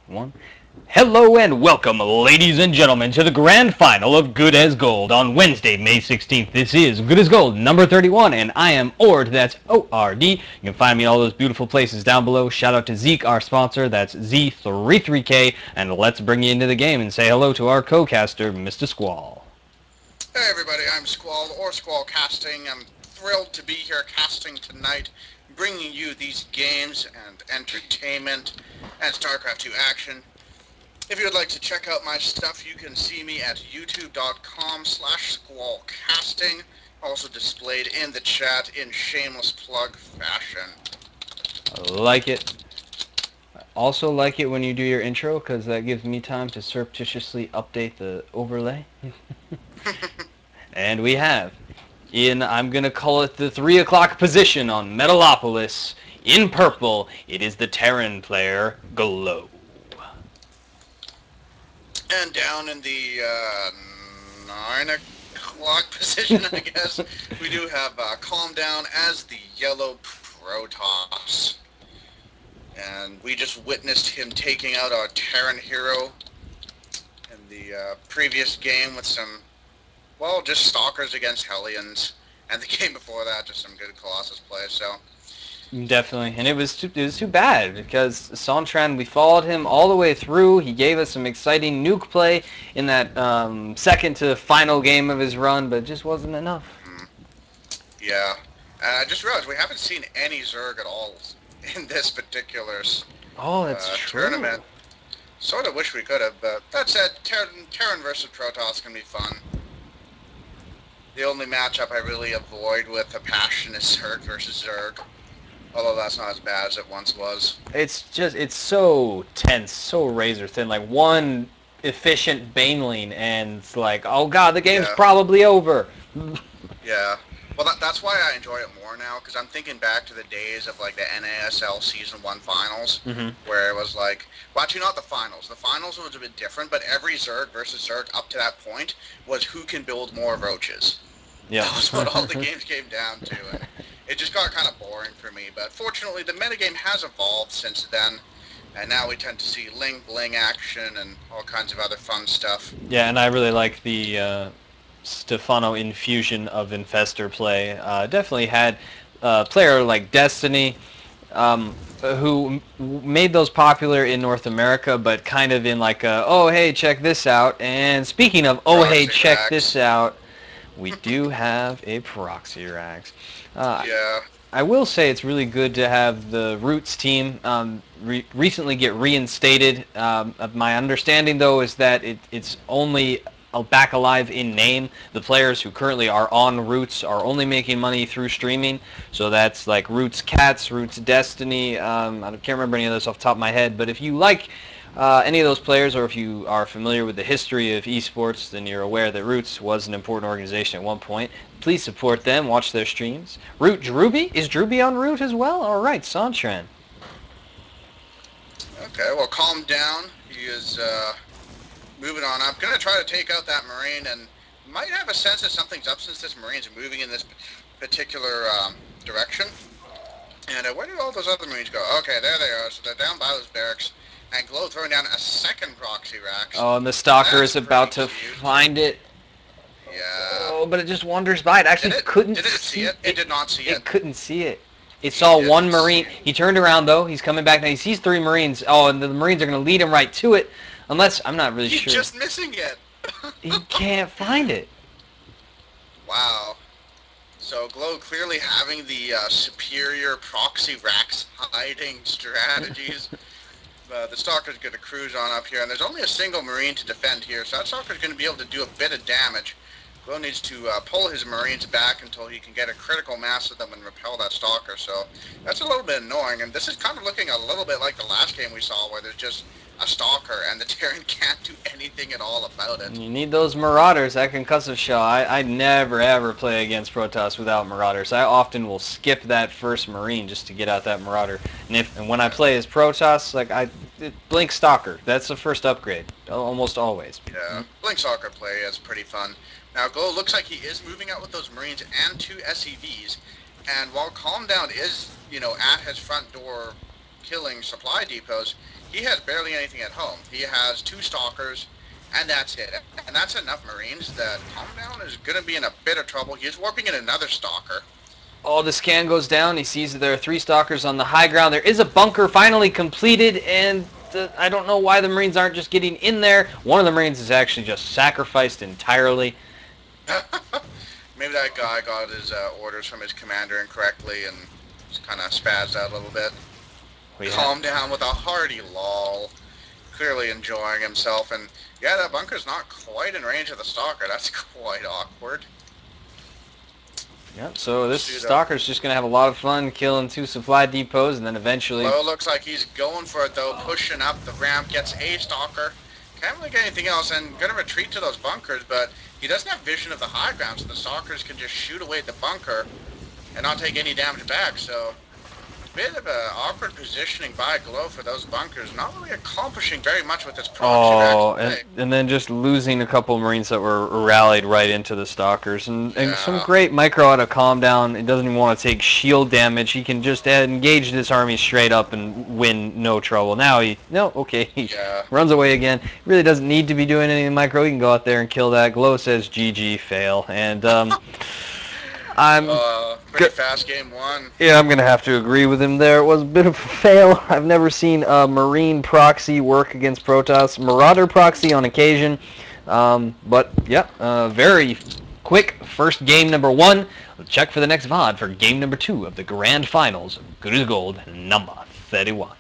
One. Hello and welcome, ladies and gentlemen, to the grand final of Good as Gold on Wednesday, May 16th. This is Good as Gold, number 31, and I am OrD, that's O-R-D. You can find me in all those beautiful places down below. Shout out to Zeke, our sponsor, that's Z33K, and let's bring you into the game and say hello to our co-caster, Mr. Squall. Hey everybody, I'm Squall, or SquallCasting. I'm thrilled to be here casting tonight, bringing you these games and entertainment and StarCraft 2 action. If you would like to check out my stuff, you can see me at youtube.com/SquallCasting, also displayed in the chat in shameless plug fashion. I like it. I also like it when you do your intro, because that gives me time to surreptitiously update the overlay. And we have, I'm going to call it the 3 o'clock position on Metalopolis, in purple, it is the Terran player, Glow. And down in the 9 o'clock position, I guess, we do have Calm Down as the yellow Protoss. And we just witnessed him taking out our Terran hero in the previous game with some, well, just Stalkers against Hellions. And the game before that, just some good Colossus play, so... Definitely, and it was too bad, because Sontran, we followed him all the way through. He gave us some exciting nuke play in that second to final game of his run, but it just wasn't enough. Yeah. I just realized we haven't seen any Zerg at all in this particular tournament. Sort of wish we could have, but that said, Terran versus Protoss can be fun. The only matchup I really avoid with a passion is Zerg versus Zerg. Although that's not as bad as it once was. It's so tense, so razor thin. Like one efficient Baneling, and it's like, oh god, the game's probably over. Yeah. Well, that's why I enjoy it more now, because I'm thinking back to the days of, like, the NASL Season 1 finals, where it was like, well, actually not the finals. The finals was a bit different, but every Zerg versus Zerg up to that point was who can build more roaches. Yeah. That was what all the games came down to, and it just got kind of boring for me. But fortunately, the metagame has evolved since then, and now we tend to see Ling Bling action and all kinds of other fun stuff. Yeah, and I really like the Stefano infusion of Infestor play. Definitely had a player like Destiny, who made those popular in North America, but kind of in like a, oh hey, check this out. And speaking of, oh hey, check this out, we do have a Proxy Rax. Yeah. I will say it's really good to have the Roots team recently get reinstated. My understanding, though, is that it's only back alive in name. The players who currently are on Roots are only making money through streaming. So that's like Roots Cats, Roots Destiny. I can't remember any of those off the top of my head. But if you like any of those players, or if you are familiar with the history of esports, then you're aware that Roots was an important organization at one point. Please support them. Watch their streams. Root Druby? Is Druby on Root as well? All right, Sontran. Okay, well, calm down. He is moving on up. Going to try to take out that Marine, and might have a sense that something's up since this Marine's moving in this particular direction. And where did all those other Marines go? Okay, there they are. So they're down by those barracks. And Glow throwing down a second Proxy Rax. Oh, and the Stalker is about to find it. Yeah. Oh, but it just wanders by. It actually couldn't see it. Did it see it? It did not see it. It couldn't see it. It saw one Marine. He turned around, though. He's coming back now. He sees 3 Marines. Oh, and the Marines are going to lead him right to it. Unless, I'm not really sure. He's just missing it. He can't find it. Wow. So Glow clearly having the superior Proxy Rax hiding strategies. The Stalker's going to cruise on up here, and there's only a single Marine to defend here, so that Stalker's going to be able to do a bit of damage. Glow needs to pull his Marines back until he can get a critical mass of them and repel that Stalker, so that's a little bit annoying, and this is kind of looking a little bit like the last game we saw, where there's just a Stalker, and the Terran can't do anything at all about it. You need those Marauders, that concussive shell. I never ever play against Protoss without Marauders. I often will skip that first Marine just to get out that Marauder. And when I play as Protoss, like Blink Stalker, that's the first upgrade, almost always. Yeah, Blink Stalker play is pretty fun. Now Glow looks like he is moving out with those Marines and 2 SCVs, and while Calm Down is, at his front door killing supply depots, he has barely anything at home. He has 2 stalkers, and that's it. And that's enough Marines that Calm Down is going to be in a bit of trouble. He's warping in another stalker. Oh, the scan goes down. He sees that there are 3 stalkers on the high ground. There is a bunker finally completed, and I don't know why the Marines aren't just getting in there. One of the Marines is actually just sacrificed entirely. Maybe that guy got his orders from his commander incorrectly and just kind of spazzed out a little bit. Calm down with a hearty lol. Clearly enjoying himself, and yeah, that bunker's not quite in range of the stalker. That's quite awkward. Yep, so this stalker's just going to have a lot of fun killing 2 supply depots, and then eventually... Low looks like he's going for it, though, pushing up the ramp, gets a stalker. Can't really get anything else, and going to retreat to those bunkers, but he doesn't have vision of the high ground, so the stalkers can just shoot away at the bunker and not take any damage back, so... bit of an awkward positioning by Glow for those bunkers, not really accomplishing very much with its proxy. And then just losing a couple of Marines that were rallied right into the stalkers, and some great micro out of Calm Down. It doesn't even want to take shield damage. He can just engage this army straight up and win no trouble. Now he runs away again. He really doesn't need to be doing any micro. He can go out there and kill that. Glow says GG fail, and pretty fast game 1. Yeah, I'm going to have to agree with him there. It was a bit of a fail. I've never seen a Marine proxy work against Protoss. Marauder proxy on occasion. But, yeah, very quick first game number 1. We'll check for the next VOD for game number 2 of the Grand Finals of Good as Gold number 31.